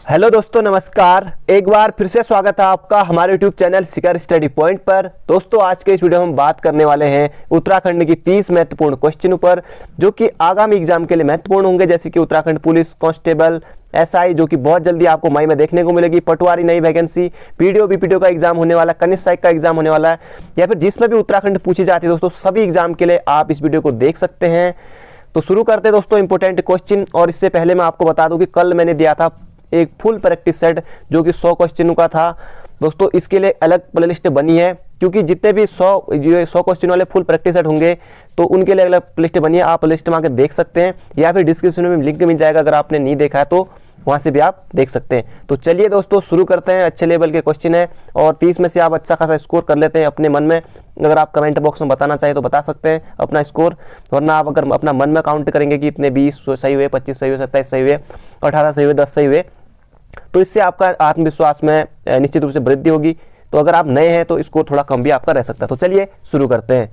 Hello दोस्तों, नमस्कार। एक बार फिर से स्वागत है आपका हमारे यूट्यूब चैनल शिखर स्टडी पॉइंट पर। दोस्तों, आज के इस वीडियो में हम बात करने वाले हैं उत्तराखंड की 30 महत्वपूर्ण क्वेश्चनों पर, जो कि आगामी एग्जाम के लिए महत्वपूर्ण होंगे, जैसे कि उत्तराखंड पुलिस कांस्टेबल, एसआई, जो कि बहुत जल्दी आपको मई में देखने को मिलेगी, पटवारी नई वैकेंसी, पीडीओ बीपीडीओ का एग्जाम होने वाला है, कनिष्ठ सहायक का एग्जाम होने वाला है, या फिर जिसमें भी उत्तराखंड पूछी जाती है दोस्तों, सभी एग्जाम के लिए आप इस वीडियो को देख सकते हैं। तो शुरू करते हैं दोस्तों इंपोर्टेंट क्वेश्चन। और इससे पहले मैं आपको बता दूं कि कल मैंने दिया था एक फुल प्रैक्टिस सेट जो कि 100 क्वेश्चनों का था दोस्तों। इसके लिए अलग प्लेलिस्ट बनी है, क्योंकि जितने भी 100 क्वेश्चन वाले फुल प्रैक्टिस सेट होंगे तो उनके लिए अलग प्लेलिस्ट बनी है। आप लिस्ट में आकर देख सकते हैं, या फिर डिस्क्रिप्शन में लिंक मिल जाएगा, अगर आपने नहीं देखा है तो वहां से भी आप देख सकते हैं। तो चलिए दोस्तों शुरू करते हैं। अच्छे लेवल के क्वेश्चन है और 30 में से आप अच्छा खासा स्कोर कर लेते हैं अपने मन में। अगर आप कमेंट बॉक्स में बताना चाहिए तो बता सकते हैं अपना स्कोर, वरना आप अगर अपना मन में काउंट करेंगे कि इतने 20 सही हुए, 25 सही हुए, 27 सही हुए, 18 सही हुए, 10 सही हुए, तो इससे आपका आत्मविश्वास में निश्चित रूप से वृद्धि होगी। तो अगर आप नए हैं तो स्कोर थोड़ा कम भी आपका रह सकता है। तो चलिए शुरू करते हैं।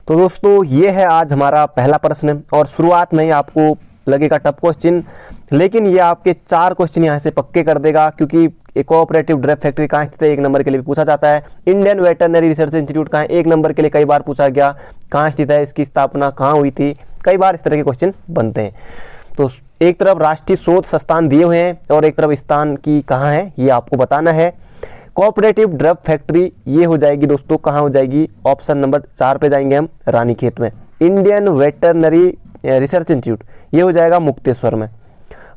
तो दोस्तों, ये है आज हमारा पहला प्रश्न, और शुरुआत में ही आपको लगेगा टफ क्वेश्चन, लेकिन ये आपके 4 क्वेश्चन यहाँ से पक्के कर देगा, क्योंकि एक कोऑपरेटिव ड्रग फैक्ट्री कहाँ स्थित है, 1 नंबर के लिए भी पूछा जाता है। इंडियन वेटरनरी रिसर्च इंस्टीट्यूट कहाँ है, 1 नंबर के लिए कई बार पूछा गया। कहाँ स्थित है, इसकी स्थापना कहाँ हुई थी, कई बार इस तरह के क्वेश्चन बनते हैं। तो एक तरफ राष्ट्रीय शोध संस्थान दिए हुए हैं और एक तरफ स्थान की कहाँ है ये आपको बताना है। कोऑपरेटिव ड्रग फैक्ट्री ये हो जाएगी दोस्तों, कहाँ हो जाएगी, ऑप्शन नंबर 4 पे जाएंगे हम, रानीखेत में। इंडियन वेटरनरी रिसर्च इंस्टीट्यूट ये हो जाएगा मुक्तेश्वर में।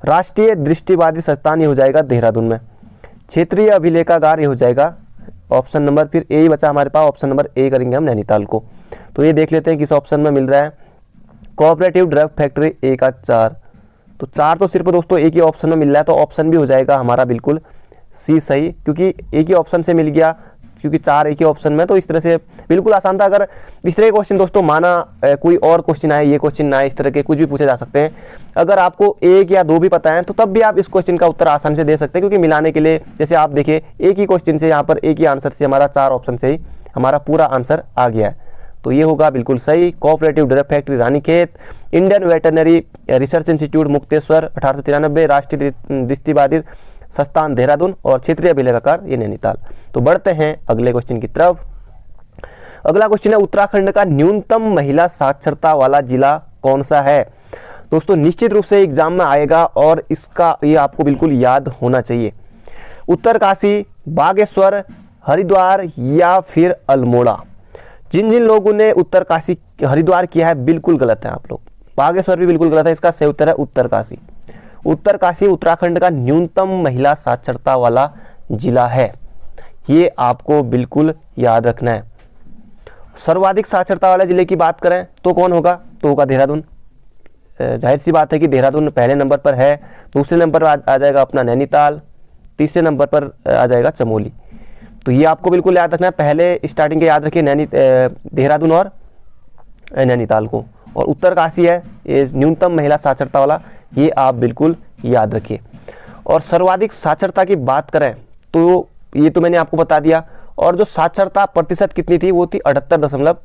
राष्ट्रीय दृष्टिबाधित संस्थान ये हो जाएगा देहरादून में। क्षेत्रीय अभिलेखागार ये हो जाएगा ऑप्शन नंबर, फिर ए ही बचा हमारे पास, ऑप्शन नंबर ए करेंगे हम, नैनीताल को। तो ये देख लेते हैं किस ऑप्शन में मिल रहा है। कोऑपरेटिव ड्रग फैक्ट्री ए का 4, तो 4 तो सिर्फ दोस्तों एक ही ऑप्शन में मिल रहा है, तो ऑप्शन भी हो जाएगा हमारा बिल्कुल सी सही, क्योंकि एक ही ऑप्शन से मिल गया, क्योंकि 4 एक ही ऑप्शन में। तो इस तरह से बिल्कुल आसान था। अगर इस तरह के क्वेश्चन दोस्तों, माना कोई और क्वेश्चन आए, ये क्वेश्चन ना आए, इस तरह के कुछ भी पूछे जा सकते हैं। अगर आपको 1 या 2 भी पता है तो तब भी आप इस क्वेश्चन का उत्तर आसानी से दे सकते हैं, क्योंकि मिलाने के लिए, जैसे आप देखिए, एक ही क्वेश्चन से यहाँ पर एक ही आंसर से हमारा 4 ऑप्शन से ही हमारा पूरा आंसर आ गया है। तो ये होगा बिल्कुल सही। Cooperative drug factory Ranikhet, Indian veterinary research institute Mukteshwar 1893, राष्ट्रीय दृष्टिबाधित संस्थान देहरादून, और क्षेत्रीय अभिलेखागार ये नैनीताल। तो बढ़ते हैं अगले क्वेश्चन की तरफ। अगला क्वेश्चन है, उत्तराखंड का न्यूनतम महिला साक्षरता वाला जिला कौन सा है। दोस्तों, निश्चित रूप से एग्जाम में आएगा और इसका ये आपको बिल्कुल याद होना चाहिए। उत्तरकाशी, बागेश्वर, हरिद्वार या फिर अल्मोड़ा। जिन जिन लोगों ने उत्तरकाशी हरिद्वार किया है, बिल्कुल गलत है आप लोग। बागेश्वर भी बिल्कुल गलत है, इसका सही उत्तर है उत्तरकाशी। उत्तरकाशी उत्तराखंड का न्यूनतम महिला साक्षरता वाला जिला है, ये आपको बिल्कुल याद रखना है। सर्वाधिक साक्षरता वाले जिले की बात करें तो कौन होगा, तो होगा देहरादून। जाहिर सी बात है कि देहरादून पहले नंबर पर है। दूसरे नंबर पर आ जाएगा अपना नैनीताल, तीसरे नंबर पर आ जाएगा चमोली। तो ये आपको बिल्कुल याद रखना है। पहले स्टार्टिंग के याद रखिए देहरादून और नैनीताल को, और उत्तरकाशी है ये न्यूनतम महिला साक्षरता वाला, ये आप बिल्कुल याद रखिए। और सर्वाधिक साक्षरता की बात करें तो ये तो मैंने आपको बता दिया। और जो साक्षरता प्रतिशत कितनी थी, वो थी 78 दशमलव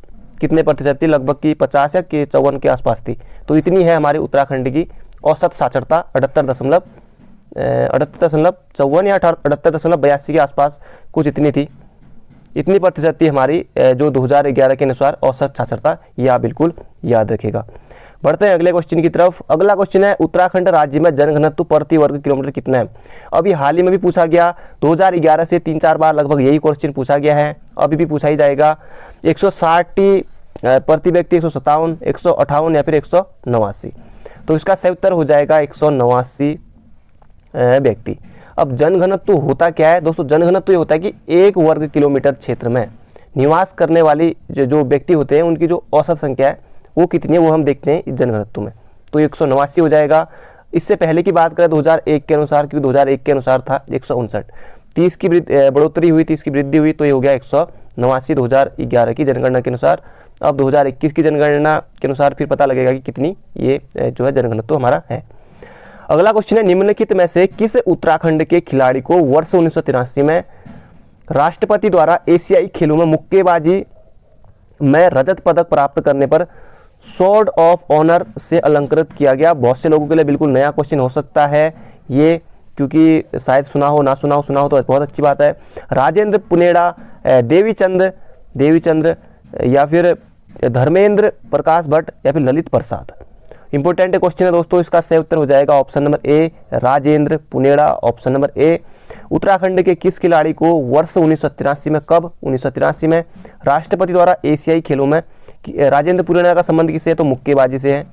कितने प्रतिशत थी, लगभग की 50 या 54 के आसपास थी। तो इतनी है हमारे उत्तराखंड की औसत साक्षरता, 78.54 या 78.82 के आसपास कुछ इतनी थी। इतनी प्रतिशत थी हमारी जो 2011 के अनुसार औसत साक्षरता, ये आप बिल्कुल याद रखिएगा। बढ़ते हैं अगले क्वेश्चन की तरफ। अगला क्वेश्चन है, उत्तराखंड राज्य में जनघनत्व प्रति वर्ग किलोमीटर कितना है। अभी हाल ही में भी पूछा गया, 2011 से 3-4 बार लगभग यही क्वेश्चन पूछा गया है, अभी भी पूछा ही जाएगा। 160 प्रति व्यक्ति, 157, 158 या फिर 189। तो इसका सही उत्तर हो जाएगा 189 व्यक्ति। अब जनघनत्व होता क्या है दोस्तों, जनघनत्व ये होता है कि 1 वर्ग किलोमीटर क्षेत्र में निवास करने वाली जो व्यक्ति होते हैं, उनकी जो औसत संख्या है वो कितनी है, वो हम देखते हैं इस जनघनत्व में। तो 189 हो जाएगा। इससे पहले की बात करें 2001 के अनुसार, क्योंकि 2001 के अनुसार था 159, 30 की बढ़ोतरी हुई, 30 की वृद्धि हुई, तो ये हो गया 189 2011 की जनगणना के अनुसार। अब 2021 की जनगणना के अनुसार फिर पता लगेगा कि कितनी ये जो है जनघनत्व हमारा है। अगला क्वेश्चन है, निम्नलिखित में से किस उत्तराखंड के खिलाड़ी को वर्ष 1983 में राष्ट्रपति द्वारा एशियाई खेलों में मुक्केबाजी में रजत पदक प्राप्त करने पर स्वॉर्ड ऑफ ऑनर से अलंकृत किया गया। बहुत से लोगों के लिए बिल्कुल नया क्वेश्चन हो सकता है ये, क्योंकि शायद सुना हो, ना सुना हो तो बहुत अच्छी बात है। राजेंद्र पुनेड़ा, देवीचंद्र या फिर धर्मेंद्र प्रकाश भट्ट या फिर ललित प्रसाद। इंपॉर्टेंट क्वेश्चन है दोस्तों, इसका सही उत्तर हो जाएगा option number A, Rajendra Puneda, option number A. Uttarakhand के किस खिलाड़ी को वर्ष 1983 में, कब 1983 में राष्ट्रपति द्वारा एशियाई खेलों में, राजेंद्र पुनेड़ा का संबंध किससे है तो मुक्केबाजी से है,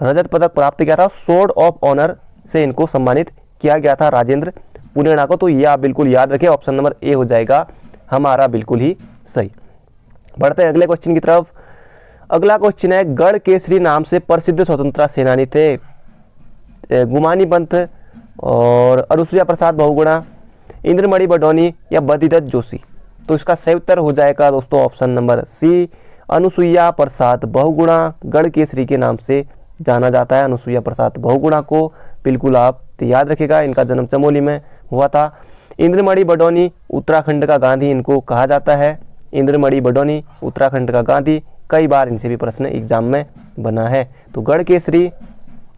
रजत पदक प्राप्त किया था, सोर्ड ऑफ ऑनर से इनको सम्मानित किया गया था राजेंद्र पुनेड़ा को। तो ये आप बिल्कुल याद रखें, ऑप्शन नंबर ए हो जाएगा हमारा बिल्कुल ही सही। बढ़ते हैं अगले क्वेश्चन की तरफ। अगला क्वेश्चन है, गढ़ केसरी नाम से प्रसिद्ध स्वतंत्रता सेनानी थे गुमानी पंत और अनुसुईया प्रसाद बहुगुणा, इंद्रमणि बडोनी या बद्रीदत्त जोशी। तो इसका सही उत्तर हो जाएगा दोस्तों ऑप्शन नंबर सी, अनुसुईया प्रसाद बहुगुणा गढ़ केसरी के नाम से जाना जाता है। अनुसुईया प्रसाद बहुगुणा को बिल्कुल आप याद रखिएगा, इनका जन्म चमोली में हुआ था। इंद्रमणि बडोनी उत्तराखंड का गांधी इनको कहा जाता है। इंद्रमणि बडोनी उत्तराखंड का गांधी, कई बार इनसे भी प्रश्न एग्जाम में बना है। तो गढ़ केसरी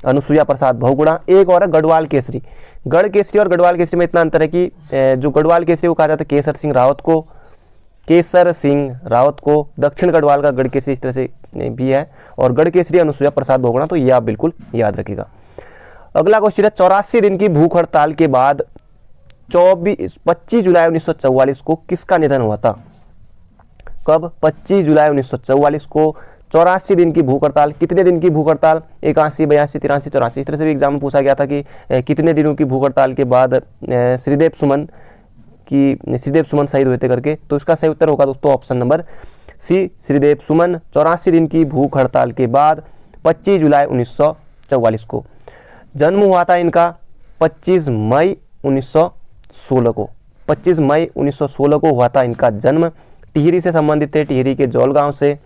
अनुसुईया प्रसाद बहुगुणा। एक और है गढ़वाल केसरी। गढ़ केसरी और गढ़वाल केसरी में इतना अंतर है कि जो गढ़वाल केसरी को कहा जाता है केसर सिंह रावत को, दक्षिण गढ़वाल का गढ़ केसरी इस तरह से भी है, और गढ़ केसरी अनुसुईया प्रसाद बहुगुणा। तो ये आप बिल्कुल याद रखिएगा। अगला क्वेश्चन है, 84 दिन की भूख हड़ताल के बाद 25 जुलाई 1944 को किसका निधन हुआ था? कब? 25 जुलाई 1944 को। 84 दिन की भूख हड़ताल, कितने दिन की भूख हड़ताल? 81, 82, 83, 84। इस तरह से भी एग्जाम में पूछा गया था कि कितने दिनों की भूख हड़ताल के बाद श्रीदेव सुमन शहीद हुए थे करके। तो इसका सही उत्तर होगा दोस्तों ऑप्शन नंबर सी, श्रीदेव सुमन। 84 दिन की भूख हड़ताल के बाद 25 जुलाई 1944 को। जन्म हुआ था इनका 25 मई 1916 को। 25 मई 1916 को हुआ था इनका जन्म। टिहरी से संबंधित थे, टिहरी के जौल गांव से,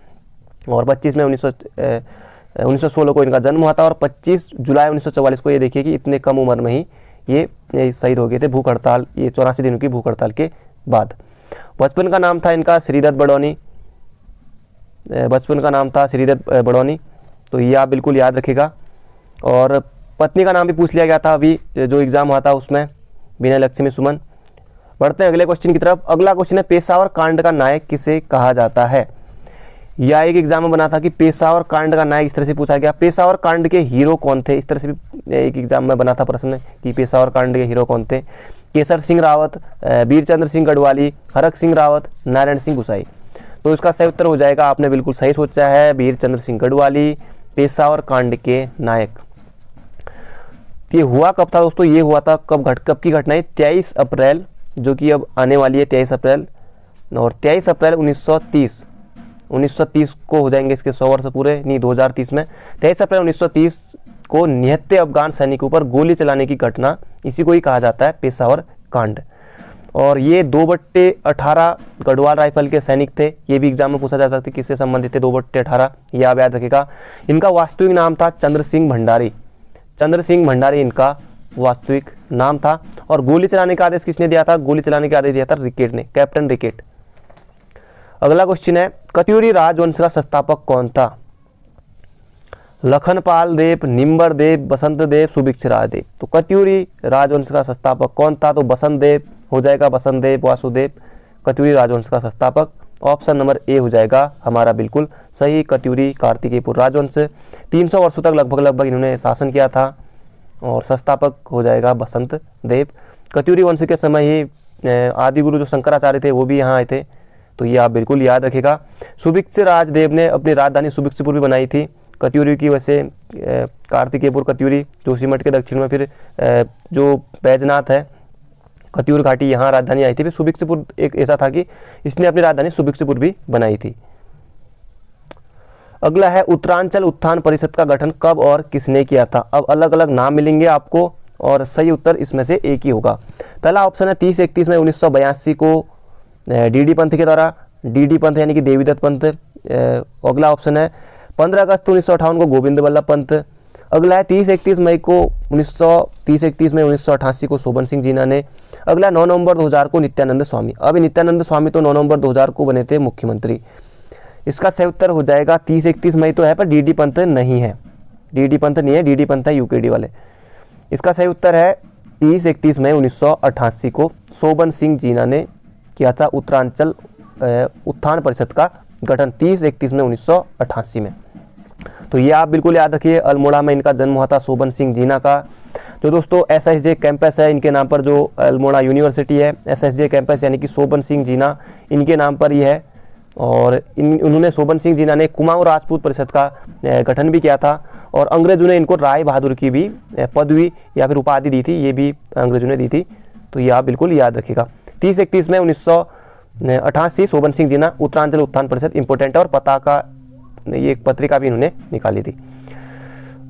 और 25 मई 1916 को इनका जन्म हुआ था, और 25 जुलाई 1944 को ये देखिए कि इतने कम उम्र में ही ये शहीद हो गए थे भूख हड़ताल, ये 84 दिनों की भूख हड़ताल के बाद। बचपन का नाम था इनका श्रीदत्त बडोनी। तो ये आप बिल्कुल याद रखिएगा। और पत्नी का नाम भी पूछ लिया गया था अभी जो एग्जाम हुआ था उसमें, विनय लक्ष्मी सुमन। बढ़ते हैं अगले क्वेश्चन की तरफ। अगला क्वेश्चन है, पेशावर कांड का नायक किसे कहा जाता है? यह एक एग्जाम में बना था कि पेशावर कांड का नायक, इस तरह से पूछा गया। पेशावर कांड के हीरो कौन थे? इस तरह से भी एक एग्जाम में बना था प्रश्न कि पेशावर कांड के हीरो कौन थे? केसर सिंह रावत, वीरचंद्र सिंह गढ़वाली, हरक सिंह रावत, नारायण सिंह गुसाई। तो इसका सही उत्तर हो जाएगा, आपने बिल्कुल सही सोचा है, वीरचंद्र सिंह गढ़वाली पेशावर कांड के नायक। ये हुआ कब था दोस्तों? ये हुआ था कब की घटना है? 23 अप्रैल, जो कि अब आने वाली है 23 अप्रैल, और 23 अप्रैल 1930 को हो जाएंगे इसके 100 वर्ष पूरे, नहीं 2030 में। 23 अप्रैल 1930 को निहत्थे अफगान सैनिकों पर गोली चलाने की घटना, इसी को ही कहा जाता है पेशावर कांड। और ये 2/18 गढ़वाल राइफल के सैनिक थे। ये भी एग्जाम में पूछा जाता था किससे संबंधित थे 2/18, ये आप याद रखिएगा। इनका वास्तविक नाम था चंद्र सिंह भंडारी इनका वास्तविक नाम था। और गोली चलाने का आदेश किसने दिया था? गोली चलाने का आदेश दिया था रिकेट ने, कैप्टन रिकेट। अगला क्वेश्चन है, कत्यूरी राजवंश का संस्थापक कौन था? लखनपाल देव, निम्बर देव, बसंत देव, सुभिक्षराज देव। तो कत्यूरी राजवंश का संस्थापक कौन था? तो बसंत देव हो जाएगा, बसंत देव वासुदेव कत्यूरी राजवंश का संस्थापक। ऑप्शन नंबर ए हो जाएगा हमारा बिल्कुल सही, कत्यूरी कार्तिकेयपुर राजवंश। 300 वर्षों तक लगभग इन्होंने शासन किया था, और संस्थापक हो जाएगा बसंत देव। कत्यूरी वंश के समय ही आदि गुरु जो शंकराचार्य थे वो भी यहाँ आए थे, तो ये आप बिल्कुल याद रखिएगा। सुभिक्षराज देव ने अपनी राजधानी सुभिक्षपुर भी बनाई थी कत्यूरी की वैसे, कार्तिकेयपुर कत्यूरी जोशीमठ के दक्षिण में। फिर जो बैजनाथ है कत्यूर घाटी, यहाँ राजधानी आई थी। फिर सुभिक्षपुर एक ऐसा था कि इसने अपनी राजधानी सुभिक्षपुर भी बनाई थी। अगला है, उत्तरांचल उत्थान परिषद का गठन कब और किसने किया था? अब अलग अलग नाम मिलेंगे आपको, और सही उत्तर इसमें से एक ही होगा। पहला ऑप्शन है 30-31 में 1982 को डीडी पंथ के द्वारा, डीडी पंथ यानी कि देवीदत्त पंथ। अगला ऑप्शन है 15 अगस्त 1958 को गोविंद वल्लभ पंत। अगला है 30-31 मई को 1988 को शोभन सिंह जीना ने। अगला 9 नवंबर 2000 को नित्यानंद स्वामी। अब नित्यानंद स्वामी तो 9 नवंबर 2000 को बने थे मुख्यमंत्री। इसका सही उत्तर हो जाएगा 30-31 मई तो है, पर डीडी पंथ नहीं है, डीडी पंथ नहीं है, डीडी पंथ है यूकेडी वाले। इसका सही उत्तर है 30-31 मई 1988 को शोभन सिंह जीना ने किया था उत्तरांचल उत्थान परिषद का गठन 30-31 मई 1988 में। तो ये आप बिल्कुल याद रखिए, अल्मोड़ा में इनका जन्म हुआ था शोभन सिंह जीना का। जो दोस्तों SSJ कैंपस है इनके नाम पर, जो अल्मोड़ा यूनिवर्सिटी है SSJ कैंपस यानी कि शोभन सिंह जीना इनके नाम पर ही है। और उन्होंने शोभन सिंह जीना ने कुमाऊं राजपूत परिषद का गठन भी किया था और अंग्रेजों ने इनको राय बहादुर की भी पदवी या फिर उपाधि दी थी, ये भी अंग्रेजों ने दी थी। तो ये आप बिल्कुल याद रखिएगा। 30-31 मई 1988 शोभन सिंह जीना उत्तरांचल उत्थान परिषद इंपोर्टेंट है और पताका ये एक पत्रिका भी इन्होंने निकाली थी।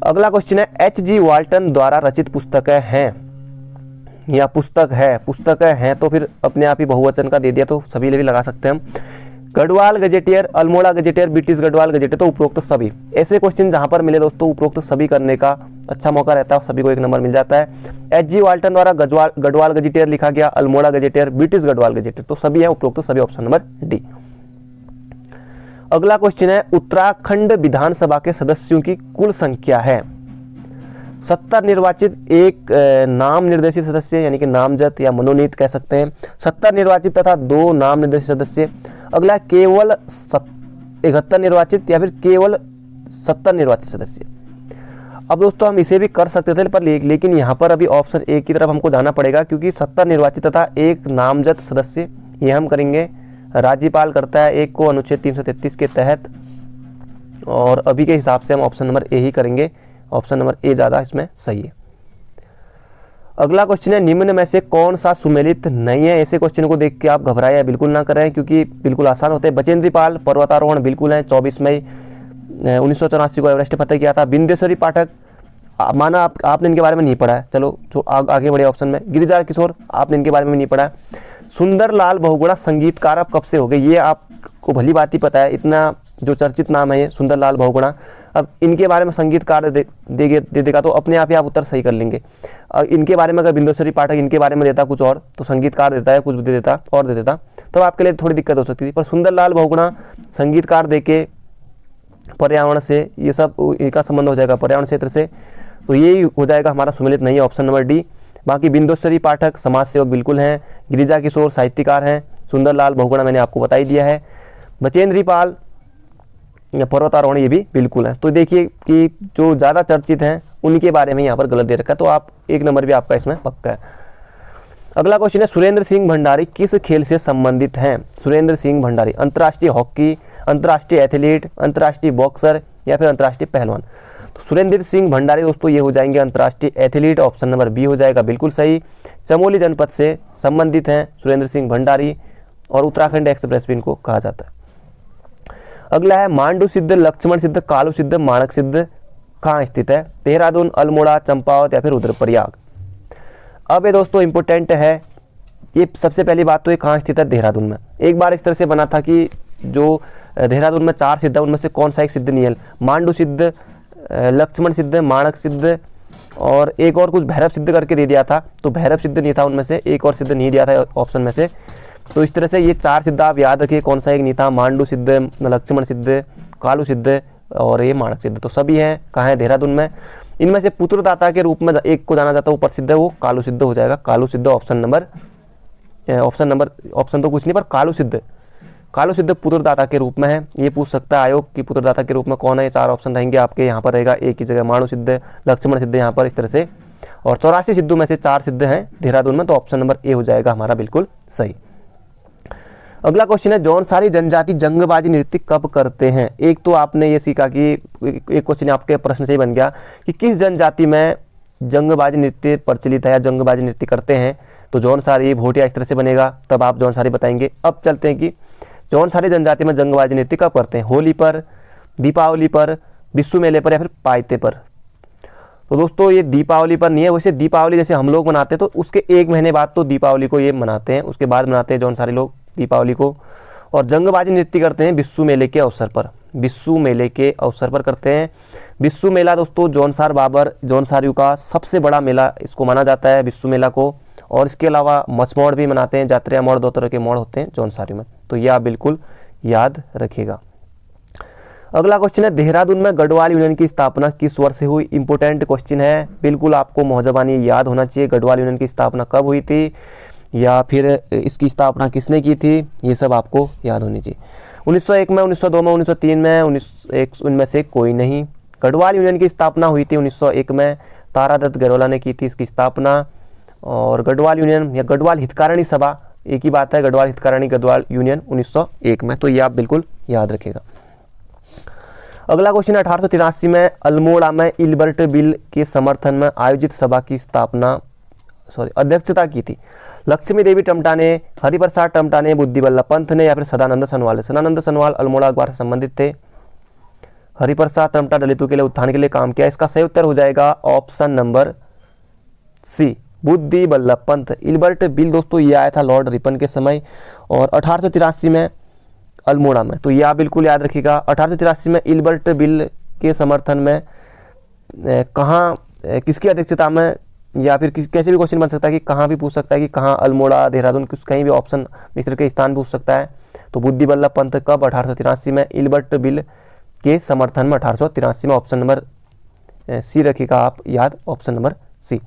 अगला क्वेश्चन है H.G. वाल्टन द्वारा रचित पुस्तकें हैं या पुस्तक है तो फिर अपने आप ही बहुवचन का दे दिया तो सभी भी लगा सकते हैं हम। Garhwal gazetteer, Almora gazetteer, British Garhwal gazetteer, तो उपरोक्त सभी। ऐसे क्वेश्चन जहां पर मिले दोस्तों उपरोक्त सभी करने का अच्छा मौका रहता है, सभी को 1 नंबर मिल जाता है। H.G. वाल्टन द्वारा गढ़वाल गजेटियर लिखा गया, Almora gazetteer, British Garhwal gazetteer, तो सभी है उपरोक्त सभी, ऑप्शन नंबर डी। अगला क्वेश्चन है उत्तराखंड विधानसभा के सदस्यों की कुल संख्या है 70 निर्वाचित, एक नाम निर्देशित सदस्य यानी कि नामजद या मनोनीत कह सकते हैं, 70 निर्वाचित तथा 2 नाम निर्देशित सदस्य। अगला केवल 71 निर्वाचित या फिर केवल 70 निर्वाचित सदस्य। अब दोस्तों हम इसे भी कर सकते थे पर लेकिन यहाँ पर अभी ऑप्शन ए की तरफ हमको जाना पड़ेगा, क्योंकि 70 निर्वाचित तथा 1 नामजद सदस्य ये हम करेंगे। राज्यपाल करता है 1 को अनुच्छेद 333 के तहत, और अभी के हिसाब से हम ऑप्शन नंबर ए ही करेंगे। ऑप्शन नंबर ए ज़्यादा इसमें सही है। अगला क्वेश्चन है निम्न में से कौन सा सुमेलित नहीं है। ऐसे क्वेश्चन को देख के आप घबराए बिल्कुल ना करें, क्योंकि बिल्कुल आसान होते हैं। बचेंद्री पाल पर्वतारोहण बिल्कुल है, 24 मई 1984 को एवरेस्ट फतेह किया था। बिंदेश्वरी पाठक, माना आपने इनके बारे में नहीं पढ़ा है, चलो जो आगे बढ़े ऑप्शन में। गिरिजा किशोर, आपने इनके बारे में नहीं पढ़ा है। सुंदरलाल बहुगुणा संगीतकार अब कब से हो गए, ये आपको भली बात ही पता है, इतना जो चर्चित नाम है ये सुंदरलाल बहुगुणा। अब इनके बारे में संगीतकार दे देगा तो अपने आप ही आप उत्तर सही कर लेंगे। और इनके बारे में अगर बिंदेश्वरी पाठक इनके बारे में देता कुछ और, तो संगीतकार देता है कुछ दे देता और दे देता, तो आपके लिए थोड़ी दिक्कत हो सकती थी। पर सुंदरलाल बहुगुणा संगीतकार देके पर्यावरण से, ये सब इनका संबंध हो जाएगा पर्यावरण क्षेत्र से, तो ये हो जाएगा हमारा सुमेलित नहीं है, ऑप्शन नंबर डी। बाकी बिंदेश्वरी पाठक समाज सेवक बिल्कुल हैं, गिरिजा किशोर साहित्यकार हैं, सुंदरलाल बहुगुणा मैंने आपको बता ही दिया है, बचेंद्री पाल पर्वतारोहण ये भी बिल्कुल है। तो देखिए कि जो ज़्यादा चर्चित हैं उनके बारे में यहाँ पर गलत दे रखा है, तो आप 1 नंबर भी आपका इसमें पक्का है। अगला क्वेश्चन है सुरेंद्र सिंह भंडारी किस खेल से संबंधित हैं। सुरेंद्र सिंह भंडारी अंतर्राष्ट्रीय हॉकी, अंतर्राष्ट्रीय एथलीट, अंतर्राष्ट्रीय बॉक्सर या फिर अंतर्राष्ट्रीय पहलवान। तो सुरेंद्र सिंह भंडारी दोस्तों ये हो जाएंगे अंतर्राष्ट्रीय एथलीट, ऑप्शन नंबर बी हो जाएगा बिल्कुल सही। चमोली जनपद से संबंधित हैं सुरेंद्र सिंह भंडारी, और उत्तराखंड एक्सप्रेस भी इनको कहा जाता है। अगला है मांडू सिद्ध, लक्ष्मण सिद्ध, कालू सिद्ध, माणक सिद्ध कहाँ स्थित है। देहरादून, अल्मोड़ा, चंपावत या फिर रुद्रप्रयाग। अब ये दोस्तों इंपोर्टेंट है, ये सबसे पहली बात तो ये कहाँ स्थित है, देहरादून में। एक बार इस तरह से बना था कि जो देहरादून में 4 सिद्ध है उनमें से कौन सा एक सिद्ध नहीं है। मांडू सिद्ध, लक्ष्मण सिद्ध, माणक सिद्ध और एक और कुछ भैरव सिद्ध करके दे दिया था, तो भैरव सिद्ध नहीं था उनमें से, एक और सिद्ध नहीं दिया था ऑप्शन में से। तो इस तरह से ये 4 सिद्ध आप याद रखिए, कौन सा एक नहीं था, मांडू सिद्ध, लक्ष्मण सिद्ध, कालू सिद्ध और ये माणक सिद्ध, तो सभी हैं कहाँ है, देहरादून में। इनमें से पुत्रदाता के रूप में एक को जाना जाता है वो प्रसिद्ध है, वो कालू सिद्ध हो जाएगा। कालू सिद्ध ऑप्शन तो कुछ नहीं पर कालू सिद्ध पुत्रदाता के रूप में है। ये पूछ सकता है आयोग की पुत्रदाता के रूप में कौन है, ये 4 ऑप्शन रहेंगे आपके। यहाँ पर रहेगा एक ही जगह माणू सिद्ध, लक्ष्मण सिद्ध यहाँ पर इस तरह से, और 84 सिद्धों में से 4 सिद्ध हैं देहरादून में, तो ऑप्शन नंबर ए हो जाएगा हमारा बिल्कुल सही। अगला क्वेश्चन है जौनसारी जनजाति जंगबाजी नृत्य कब करते हैं। एक तो आपने ये सीखा कि एक क्वेश्चन आपके प्रश्न से ही बन गया कि किस जनजाति में जंगबाजी नृत्य प्रचलित है या जंगबाजी नृत्य करते हैं, तो जौनसारी, भोटिया इस तरह से बनेगा, तब आप जौनसारी बताएंगे। अब चलते हैं कि जौनसारी जनजाति में जंगबाजी नृत्य कब करते हैं, होली पर, दीपावली पर, बिस्सू मेले पर या फिर पायते पर। तो दोस्तों ये दीपावली पर नहीं है, वैसे दीपावली जैसे हम लोग मनाते हैं तो उसके 1 महीने बाद तो दीपावली को ये मनाते हैं, उसके बाद मनाते हैं जौनसारी लोग दीपावली को। और जंगबाजी नृत्य करते हैं बिस्सू मेले के अवसर पर, बिस्सू मेले के अवसर पर करते हैं। बिस्सू मेला दोस्तों जौनसार बाबर जौनसारियों का सबसे बड़ा मेला इसको माना जाता है बिस्सू मेला को। और इसके अलावा मचमौड़ भी मनाते हैं, जात्रिया मोड़, 2 तरह के मोड़ होते हैं जौनसारी में, तो ये आप बिल्कुल याद रखिएगा। अगला क्वेश्चन है देहरादून में गढ़वाल यूनियन की स्थापना किस वर्ष से हुई। इंपॉर्टेंट क्वेश्चन है, बिल्कुल आपको मौजबानी याद होना चाहिए। गढ़वाल यूनियन की स्थापना कब हुई थी या फिर इसकी स्थापना किसने की थी, ये सब आपको याद होनी चाहिए। 1901 में, 1902 में, 1903 में, 1901 उनमें से कोई नहीं। गढ़वाल यूनियन की स्थापना हुई थी 1901 में, तारादत्त गढ़वाला ने की थी इसकी स्थापना। और गढ़वाल यूनियन या गढ़वाल हितकारिणी सभा एक ही बात है, गढ़वाल हितकारिणी गढ़वाल यूनियन 1901 में, तो ये आप बिल्कुल याद रखिएगा। अगला क्वेश्चन है 1883 में अल्मोड़ा में इल्बर्ट बिल के समर्थन में आयोजित सभा की अध्यक्षता की थी। लक्ष्मी देवी टमटा ने, हरिप्रसाद टमटा ने, बुद्धि बल्लभ पंत ने या फिर सदानंद सनवाल ने। सदानंद सनवाल अल्मोड़ा अखबार से संबंधित थे। हरिप्रसाद टमटा दलितों के लिए उत्थान के लिए काम किया। इसका सही उत्तर हो जाएगा ऑप्शन नंबर सी, बुद्धि बल्लभ पंत। इल्बर्ट बिल दोस्तों ये आया था लॉर्ड रिपन के समय और 1883 में अल्मोड़ा में, तो ये आप बिल्कुल याद रखिएगा। 1883 में इल्बर्ट बिल के समर्थन में कहाँ, किसकी अध्यक्षता में, या फिर कैसे भी क्वेश्चन बन सकता है कि कहाँ भी पूछ सकता है कि कहाँ, अल्मोड़ा, देहरादून, कहीं भी ऑप्शन मिस्र के स्थान पूछ सकता है। तो बुद्धि बल्लभ पंत कब, 1883 में। इल्बर्ट बिल के समर्थन में 1883 में, ऑप्शन नंबर सी रखिएगा आप याद, ऑप्शन नंबर सी,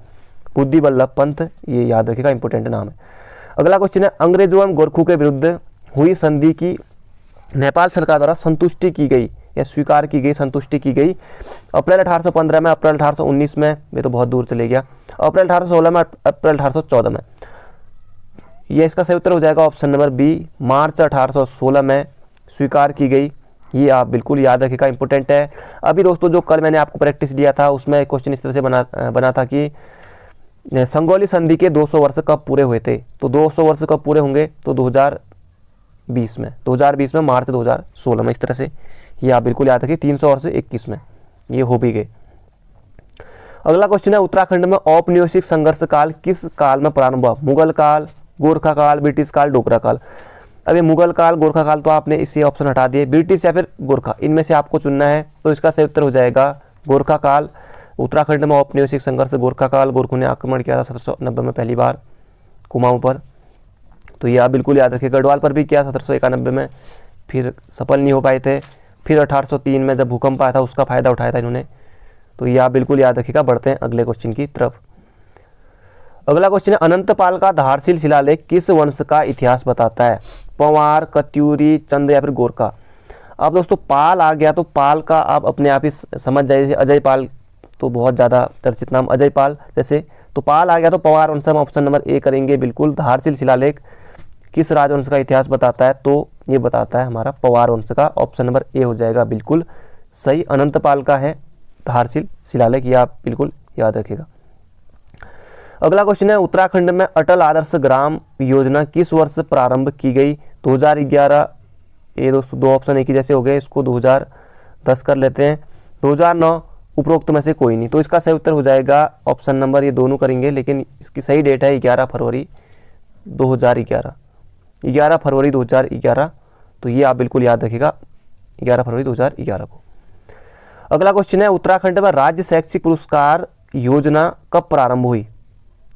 बुद्धि बल्लभ पंत, ये याद रखिएगा, इंपॉर्टेंट नाम है। अगला क्वेश्चन है अंग्रेजों एवं गोरखों के विरुद्ध हुई संधि की नेपाल सरकार द्वारा संतुष्टि की गई या स्वीकार की गई, संतुष्टि की गई। अप्रैल 1815 में, अप्रैल 1819 में, ये तो बहुत दूर चले गया, अप्रैल 1816 में, अप्रैल 1814 में। ये इसका सही उत्तर हो जाएगा ऑप्शन नंबर बी, मार्च 1816 में स्वीकार की गई। ये आप बिल्कुल याद रखिएगा, इंपॉर्टेंट है। अभी दोस्तों जो कल मैंने आपको प्रैक्टिस दिया था उसमें क्वेश्चन इस तरह से बना था कि संगौली संधि के 200 वर्ष कब पूरे हुए थे। तो 200 वर्ष कब पूरे होंगे, तो 2020 में, मार्च 2016 में, इस तरह से ये आप बिल्कुल याद रखिए। 300 वर्ष 21 में ये हो भी गए। अगला क्वेश्चन है उत्तराखंड में औपनिवेशिक संघर्ष काल किस काल में प्रारंभ हुआ। मुगल काल, गोरखा काल, ब्रिटिश काल, डोगरा काल। अब ये मुगल काल, गोरखा काल तो आपने इसी ऑप्शन हटा दिए, ब्रिटिश या फिर गोरखा, इनमें से आपको चुनना है। तो इसका सही उत्तर हो जाएगा गोरखा काल। उत्तराखंड में औपनिवेशिक संघर्ष गोरखा काल, गोरखों ने आक्रमण किया था 1790 में पहली बार कुमाऊं पर, तो ये आप बिल्कुल याद रखिए। गढ़वाल पर भी किया 1791 में, फिर सफल नहीं हो पाए थे। फिर 1803 में जब भूकंप आया था उसका फायदा उठाया था इन्होंने, तो ये आप बिल्कुल याद रखिएगा। बढ़ते हैं अगले क्वेश्चन की तरफ। अगला क्वेश्चन है अनंतपाल का धारशिल शिलालेख किस वंश का इतिहास बताता है। पंवार, कत्यूरी, चंद या फिर गोरखा। अब दोस्तों पाल आ गया तो पाल का आप अपने आप ही समझ जाइए, अजय पाल तो बहुत ज़्यादा चर्चित नाम, अजय पाल जैसे, तो पाल आ गया तो पंवार वंश हम ऑप्शन नंबर ए करेंगे बिल्कुल। धारशिल शिलालेख किस राजवंश का इतिहास बताता है, तो ये बताता है हमारा पंवार वंश का, ऑप्शन नंबर ए हो जाएगा बिल्कुल सही। अनंतपाल का है धारशिल शिलालेख, ये आप बिल्कुल याद रखिएगा। अगला क्वेश्चन है उत्तराखंड में अटल आदर्श ग्राम योजना किस वर्ष प्रारंभ की गई। 2011, ये दोस्तों दो ऑप्शन एक ही जैसे हो गए, इसको 2010 कर लेते हैं। 2009, उपरोक्त में से कोई नहीं, तो इसका सही उत्तर हो जाएगा ऑप्शन नंबर, ये दोनों करेंगे लेकिन इसकी सही डेट है 11 फरवरी 2011, 11 फरवरी 2011, तो ये आप बिल्कुल याद रखिएगा 11 फरवरी 2011 को। अगला क्वेश्चन है उत्तराखंड में राज्य शैक्षिक पुरस्कार योजना कब प्रारंभ हुई।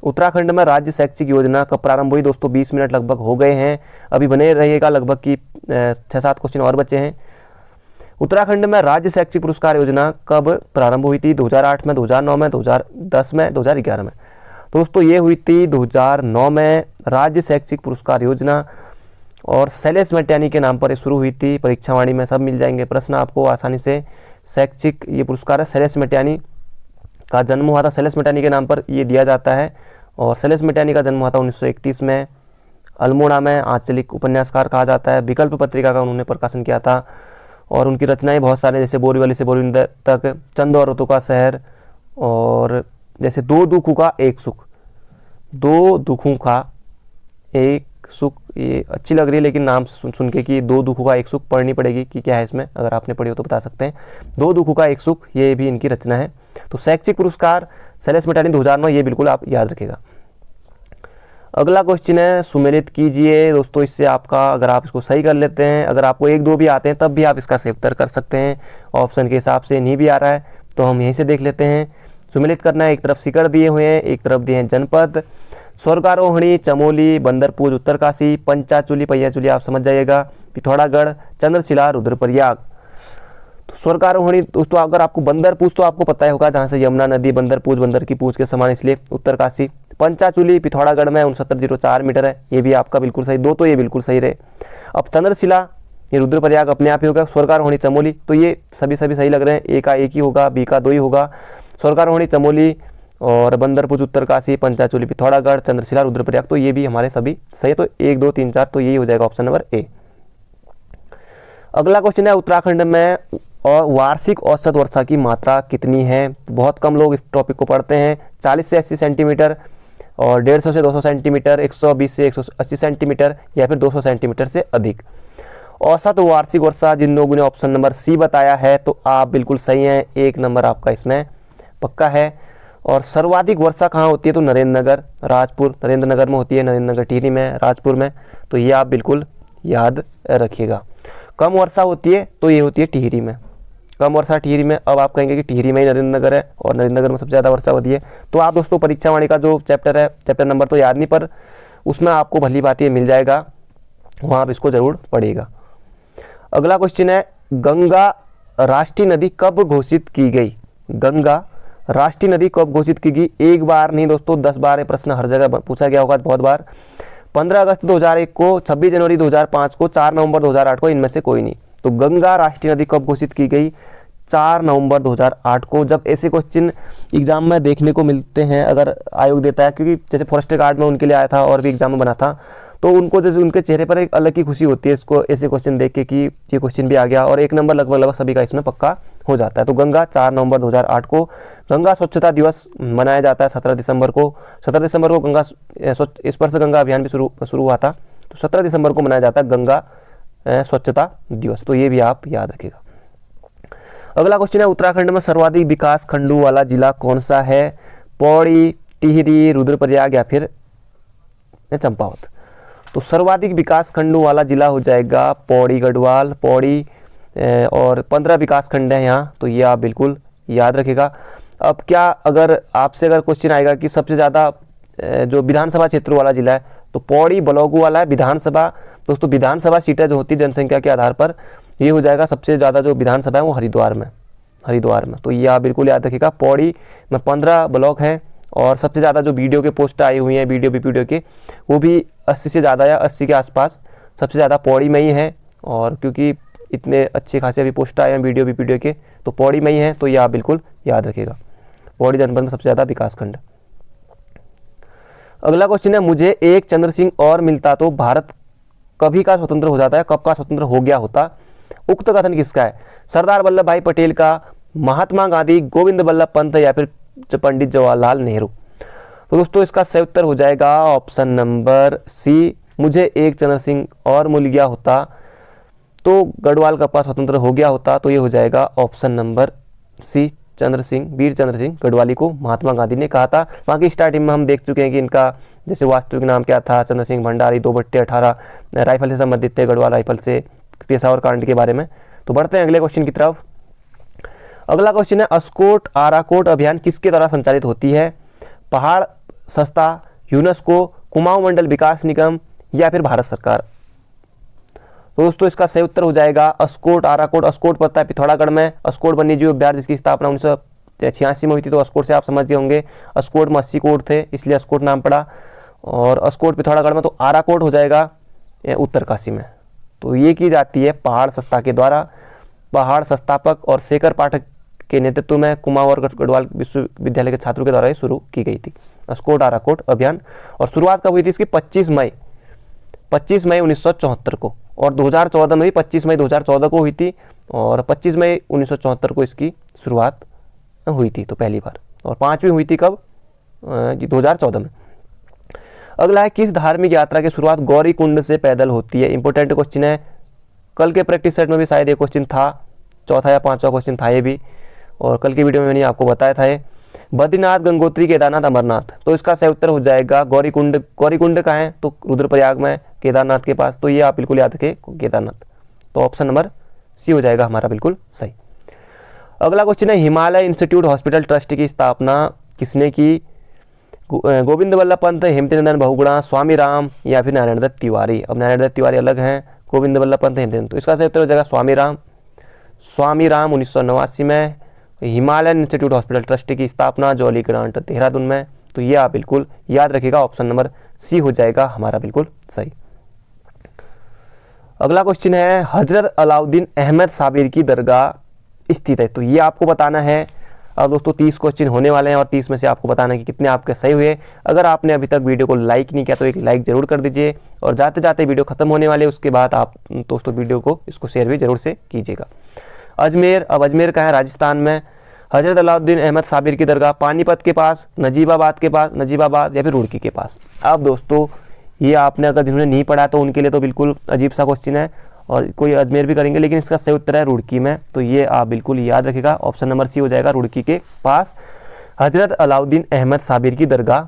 उत्तराखंड में राज्य शैक्षिक योजना कब प्रारंभ हुई। दोस्तों 20 मिनट लगभग हो गए हैं, अभी बने रहिएगा, लगभग की 6-7 क्वेश्चन और बचे हैं। उत्तराखंड में राज्य शैक्षिक पुरस्कार योजना कब प्रारंभ हुई थी। 2008 में, 2009 में, 2010 में, 2011 में। दोस्तों ये हुई थी 2009 में राज्य शैक्षिक पुरस्कार योजना, और शैलेश मेटियानी के नाम पर ये शुरू हुई थी। परीक्षावाणी में सब मिल जाएंगे प्रश्न आपको आसानी से। शैक्षिक ये पुरस्कार है, शैलेश मेटियानी का जन्म हुआ था, शैलेश मेटियानी के नाम पर ये दिया जाता है। और शैलेश मेटियानी का जन्म हुआ था 1931 में अल्मोड़ा में। आंचलिक उपन्यासकार कहा जाता है। विकल्प पत्रिका का उन्होंने प्रकाशन किया था और उनकी रचनाएं बहुत सारे, जैसे बोरीवली से बोरीवली तक, चंद और रुतु का शहर, और जैसे दो दुखों का एक सुख, दो दुखों का एक सुख, ये अच्छी लग रही है लेकिन नाम सुन के कि दो दुखों का एक सुख पढ़नी पड़ेगी कि क्या है इसमें, अगर आपने पढ़ी हो तो बता सकते हैं। दो दुखों का एक सुख, ये भी इनकी रचना है। तो शैक्षिक पुरस्कार शैलेश मेटियानी 2009, ये बिल्कुल आप याद रखिएगा। अगला क्वेश्चन है सुमेलित कीजिए। दोस्तों इससे आपका, अगर आप इसको सही कर लेते हैं, अगर आपको 1-2 भी आते हैं तब भी आप इसका सही उत्तर कर सकते हैं। ऑप्शन के हिसाब से नहीं भी आ रहा है तो हम यहीं से देख लेते हैं। सुमेलित करना है, एक तरफ सिकर दिए हुए हैं, एक तरफ दिए हैं जनपद। स्वर्गारोहणी, चमोली, बंदरपूज, उत्तरकाशी, पंचाचूली, पहियाचूली आप समझ जाइएगा, पिथौरागढ़, चंद्रशिला, रुद्रप्रयाग। तो स्वर्गारोहणी दोस्तों, अगर आपको बंदर पूछ तो आपको पता ही होगा, जहाँ से यमुना नदी, बंदर पूछ, बंदर की पूछ के समान, इसलिए उत्तरकाशी। पंचाचूली पिथौरागढ़ में 6904 मीटर है, ये भी आपका बिल्कुल सही, दो तो ये बिल्कुल सही रहे। अब चंद्रशिला, ये रुद्रप्रयाग अपने आप ही होगा। स्वर्गारोहणी चमोली, तो ये सभी सही लग रहे हैं, ए का एक ही होगा, बी का दो ही होगा। स्वर्गारोहणी चमोली और बंदरपुर उत्तरकाशी, पंचाचूली पिथौरागढ़, चंद्रशिला रुद्रप्रयाग, तो ये भी हमारे सभी सही है। तो 1 2 3 4, तो यही हो जाएगा ऑप्शन नंबर ए। अगला क्वेश्चन है, उत्तराखंड में और वार्षिक औसत वर्षा की मात्रा कितनी है? बहुत कम लोग इस टॉपिक को पढ़ते हैं। 40 से 80 सेंटीमीटर और 150 से 200 सेंटीमीटर, 120 से 180 सेंटीमीटर या फिर 200 सेंटीमीटर से अधिक। औसत वार्षिक वर्षा जिन लोगों ने ऑप्शन नंबर सी बताया है, तो आप बिल्कुल सही हैं, 1 नंबर आपका इसमें पक्का है। और सर्वाधिक वर्षा कहाँ होती है? तो नरेंद्र नगर, राजपुर, नरेंद्र नगर में होती है, नरेंद्र नगर टिहरी में, राजपुर में, तो ये आप बिल्कुल याद रखिएगा। कम वर्षा होती है तो ये होती है टिहरी में, कम वर्षा टिहरी में। अब आप कहेंगे कि टिहरी में ही नरेंद्र नगर है और नरेंद्र नगर में सबसे ज़्यादा वर्षा होती है, तो आप दोस्तों परीक्षा वाणी का जो चैप्टर है, चैप्टर नंबर तो याद नहीं, पर उसमें आपको भली बात ये मिल जाएगा, वहाँ आप इसको ज़रूर पढ़िएगा। अगला क्वेश्चन है, गंगा राष्ट्रीय नदी कब घोषित की गई? गंगा राष्ट्रीय नदी कब घोषित की गई? एक बार नहीं दोस्तों, 10 बार ये प्रश्न हर जगह पूछा गया होगा, बहुत बार। 15 अगस्त 2001 को, 26 जनवरी 2005 को, 4 नवंबर 2008 को, इनमें से कोई नहीं। तो गंगा राष्ट्रीय नदी कब घोषित की गई? 4 नवंबर 2008 को। जब ऐसे क्वेश्चन एग्जाम में देखने को मिलते हैं, अगर आयोग देता है, क्योंकि जैसे फॉरेस्ट गार्ड में उनके लिए आया था और भी एग्जाम में बना था, तो उनको जैसे उनके चेहरे पर एक अलग ही खुशी होती है इसको ऐसे क्वेश्चन देख के कि ये क्वेश्चन भी आ गया, और 1 नंबर लगभग सभी का इसमें पक्का हो जाता है। तो गंगा 4 नवंबर 2008 को। गंगा स्वच्छता दिवस मनाया जाता है 17 दिसंबर को। 17 दिसंबर को गंगा स्पर्श गंगा अभियान भी शुरू हुआ था, तो 17 दिसंबर को मनाया जाता है गंगा स्वच्छता दिवस, तो ये भी आप याद रखिएगा। अगला क्वेश्चन है, उत्तराखंड में सर्वाधिक विकास खंडों वाला जिला कौन सा है? पौड़ी, टिहरी, रुद्रप्रयाग या फिर चंपावत? तो सर्वाधिक विकास खंडों वाला जिला हो जाएगा पौड़ी गढ़वाल, पौड़ी, और 15 विकास खंड है यहाँ, तो ये आप बिल्कुल याद रखिएगा। अब क्या अगर आपसे अगर क्वेश्चन आएगा कि सबसे ज़्यादा जो विधानसभा क्षेत्र वाला जिला है, तो पौड़ी ब्लॉक वाला है विधानसभा। दोस्तों विधानसभा सीटें जो होती है जनसंख्या के आधार पर, ये हो जाएगा सबसे ज़्यादा जो विधानसभा है वो हरिद्वार में, तो ये आप बिल्कुल याद रखिएगा। पौड़ी में 15 ब्लॉक हैं, और सबसे ज़्यादा जो वीडियो के पोस्ट आई हुई हैं, वीडियो के, वो भी 80 से ज़्यादा या 80 के आसपास सबसे ज़्यादा पौड़ी में ही है। और क्योंकि इतने अच्छे खासे अभी पोस्ट आए हैं वीडियो के, तो पौड़ी में ही है, तो ये आप बिल्कुल याद रखिएगा, पौड़ी जनपद में सबसे ज़्यादा विकासखंड। अगला क्वेश्चन है, मुझे एक चंद्र सिंह और मिलता तो भारत कभी का स्वतंत्र हो जाता है, कब का स्वतंत्र हो गया होता? उक्त कथन किसका है? सरदार वल्लभ भाई पटेल का, महात्मा गांधी, गोविंद बल्लभ पंत या फिर पंडित जवाहरलाल नेहरू? तो दोस्तों इसका सही उत्तर हो जाएगा ऑप्शन नंबर सी, मुझे एक चंद्र सिंह और मिल गया होता तो गढ़वाल कब का स्वतंत्र हो गया होता, तो ये हो जाएगा option number C, Chandra Singh, Veer Chandra Singh Garhwali को महात्मा गांधी ने कहा था। बाकी स्टार्टिंग में हम देख चुके हैं कि इनका जैसे वास्तविक नाम क्या था, चंद्र सिंह भंडारी, 2/18, राइफल से संबंधित थे, गढ़वाल राइफल से, पेशावर कांड के बारे में। तो बढ़ते हैं अगले क्वेश्चन की तरफ। अगला क्वेश्चन है, अस्कोट आराकोट अभियान किसके द्वारा संचालित होती है? पहाड़ संस्था, यूनेस्को, कुमाऊं मंडल विकास निगम या फिर भारत सरकार? तो दोस्तों इसका सही उत्तर हो जाएगा अस्कोट आराकोट। अस्कोट पड़ता है पिथौरागढ़ में। अस्कोट वन्यजीव अभ्यारण्य जिसकी स्थापना 1986 में हुई थी, तो अस्कोट से आप समझ गए होंगे, अस्कोट में 80 कोट थे इसलिए अस्कोट नाम पड़ा, और अस्कोट पिथौरागढ़ में। तो आराकोट हो जाएगा उत्तरकाशी में। तो ये की जाती है पहाड़ संस्था के द्वारा, पहाड़ संस्थापक और शेखर पाठक के नेतृत्व में कुमाऊं और गढ़वाल विश्वविद्यालय के छात्रों के द्वारा शुरू की गई थी अस्कोट आराकोट अभियान। और शुरुआत कब हुई थी इसकी? 25 मई 1974 को, और 2014 में भी 25 मई 2014 को हुई थी, और 25 मई 1974 को इसकी शुरुआत हुई थी तो पहली बार, और 5वीं हुई थी कब? 2014 में। अगला है, किस धार्मिक यात्रा की शुरुआत गौरी कुंड से पैदल होती है? इंपॉर्टेंट क्वेश्चन है, कल के प्रैक्टिस सेट में भी शायद ये क्वेश्चन था, चौथा या पांचवा क्वेश्चन था ये भी, और कल की वीडियो में मैंने आपको बताया था ये। बद्रीनाथ, गंगोत्री, केदारनाथ, अमरनाथ? तो इसका सही उत्तर हो जाएगा गौरी कुंड। गौरी कुंड कहाँ है? तो रुद्रप्रयाग में, केदारनाथ के पास, तो ये आप बिल्कुल याद रखें केदारनाथ। तो ऑप्शन नंबर सी हो जाएगा हमारा बिल्कुल सही। अगला क्वेश्चन है, हिमालय इंस्टीट्यूट हॉस्पिटल ट्रस्ट की स्थापना किसने की? गोविंद बल्लभ पंत, हेमचंद्र बहुगुणा, स्वामी राम या फिर नारायण दत्त तिवारी? अब नारायण दत्त तिवारी अलग हैं, गोविंद बल्लभ पंत, हेमचंद्र, तो इसका सही उत्तर हो जाएगा स्वामी राम। स्वामी राम 1989 में, हिमालयन इंस्टीट्यूट हॉस्पिटल ट्रस्ट की स्थापना जॉली ग्रांट देहरादून में। तो ये आप बिल्कुल याद रखिएगा, ऑप्शन नंबर सी हो जाएगा हमारा बिल्कुल सही। अगला क्वेश्चन है हजरत अलाउद्दीन अहमद साबिर की दरगाह स्थित है। तो ये आपको बताना है। अब दोस्तों 30 क्वेश्चन होने वाले हैं और 30 में से आपको बताना है कि कितने आपके सही हुए। अगर आपने अभी तक वीडियो को लाइक नहीं किया तो एक लाइक जरूर कर दीजिए, और जाते जाते वीडियो खत्म होने वाले उसके बाद आप दोस्तों वीडियो को इसको शेयर भी जरूर से कीजिएगा। अजमेर, अब अजमेर का है राजस्थान में। हजरत अलाउद्दीन अहमद साबिर की दरगाह पानीपत के पास, नजीबाबाद के पास, नजीबाबाद या फिर रुड़की के पास। अब दोस्तों ये आपने अगर जिन्होंने नहीं पढ़ा तो उनके लिए तो बिल्कुल अजीब सा क्वेश्चन है, और कोई अजमेर भी करेंगे, लेकिन इसका सही उत्तर है रुड़की में। तो ये आप बिल्कुल याद रखिएगा, ऑप्शन नंबर सी हो जाएगा, रुड़की के पास हजरत अलाउद्दीन अहमद साबिर की दरगाह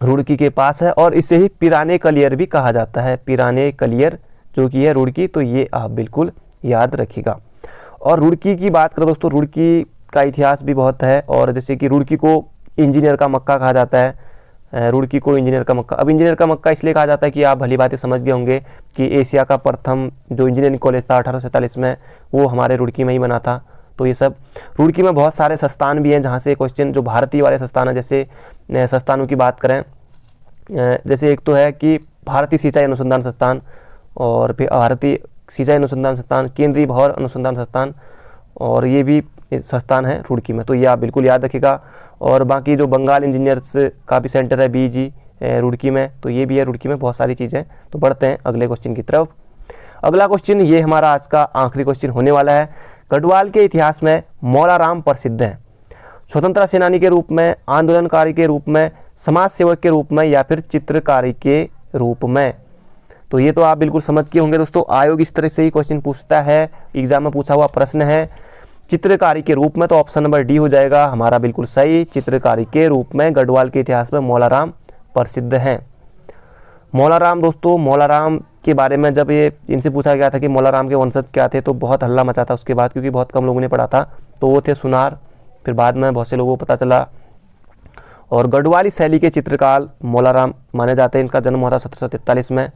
रुड़की के पास है, और इसे ही पिराने कलियर भी कहा जाता है, पिराने कलियर जो कि है रुड़की। तो ये आप बिल्कुल याद रखिएगा। और रुड़की की बात करें दोस्तों, रुड़की का इतिहास भी बहुत है, और जैसे कि रुड़की को इंजीनियर का मक्का कहा जाता है, रुड़की को इंजीनियर का मक्का। अब इंजीनियर का मक्का इसलिए कहा जाता है कि आप भली बातें समझ गए होंगे कि एशिया का प्रथम जो इंजीनियरिंग कॉलेज था 1847 में, वो हमारे रुड़की में ही बना था। तो ये सब रुड़की में बहुत सारे संस्थान भी हैं जहाँ से क्वेश्चन जो भारतीय वाले संस्थान हैं, जैसे संस्थानों की बात करें, जैसे एक तो है कि भारतीय सिंचाई अनुसंधान संस्थान, और फिर भारतीय सिंचाई अनुसंधान संस्थान, केंद्रीय भौर अनुसंधान संस्थान, और ये भी संस्थान है रुड़की में। तो ये आप बिल्कुल याद रखिएगा। और बाकी जो बंगाल इंजीनियर्स का भी सेंटर है BG रुड़की में, तो ये भी है रुड़की में, बहुत सारी चीज़ें। तो बढ़ते हैं अगले क्वेश्चन की तरफ। अगला क्वेश्चन ये हमारा आज का आखिरी क्वेश्चन होने वाला है। गढ़वाल के इतिहास में मौला राम प्रसिद्ध हैं, स्वतंत्रता सेनानी के रूप में, आंदोलनकारी के रूप में, समाज सेवक के रूप में, या फिर चित्रकारी के रूप में। तो ये तो आप बिल्कुल समझ के होंगे दोस्तों, आयोग इस तरह से ही क्वेश्चन पूछता है, एग्जाम में पूछा हुआ प्रश्न है। चित्रकारी के रूप में, तो ऑप्शन नंबर डी हो जाएगा हमारा बिल्कुल सही, चित्रकारी के रूप में गढ़वाल के इतिहास में मौला राम प्रसिद्ध हैं। मौला राम दोस्तों, मौला राम के बारे में जब ये इनसे पूछा गया था कि मौला राम के वंशज क्या थे, तो बहुत हल्ला मचा था उसके बाद, क्योंकि बहुत कम लोगों ने पढ़ा था। तो वो थे सुनार, फिर बाद में बहुत से लोगों को पता चला। और गढ़वाली शैली के चित्रकार मौला राम माने जाते हैं। इनका जन्म हुआ था 1743 में,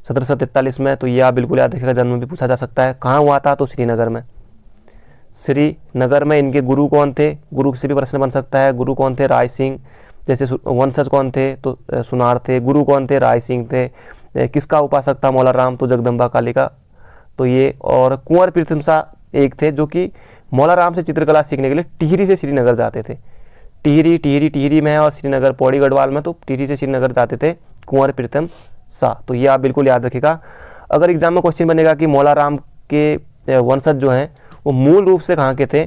1743 में। तो ये आप बिल्कुल याद रखिएगा, जन्म भी पूछा जा सकता है। कहाँ हुआ था, तो श्रीनगर में, श्रीनगर में। इनके गुरु कौन थे, गुरु से भी प्रश्न बन सकता है। गुरु कौन थे, राय सिंह। जैसे वंशज कौन थे, तो सुनार थे। गुरु कौन थे, राय सिंह थे। किसका उपासक था मौला राम, तो जगदम्बा काली का। तो ये, और कुंवर प्रीतम शाह एक थे जो कि मौला राम से चित्रकला सीखने के लिए टिहरी से श्रीनगर जाते थे। टिहरी में है, और श्रीनगर पौड़ी गढ़वाल में, तो टिहरी से श्रीनगर जाते थे कुंवर प्रीतम शाह। तो ये आप बिल्कुल याद रखिएगा। अगर एग्जाम में क्वेश्चन बनेगा कि मौला राम के वंशज जो हैं वो मूल रूप से कहाँ के थे,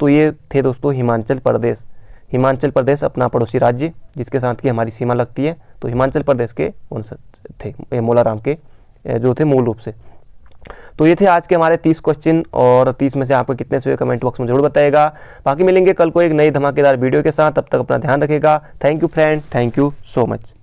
तो ये थे दोस्तों हिमाचल प्रदेश। हिमाचल प्रदेश अपना पड़ोसी राज्य जिसके साथ की हमारी सीमा लगती है, तो हिमाचल प्रदेश के वंशज थे मौला राम के जो थे मूल रूप से। तो ये थे आज के हमारे 30 क्वेश्चन, और 30 में से आपको कितने से हुए कमेंट बॉक्स में जरूर बताइएगा। बाकी मिलेंगे कल को एक नई धमाकेदार वीडियो के साथ, तब तक अपना ध्यान रखिएगा। Thank you friend, thank you so much.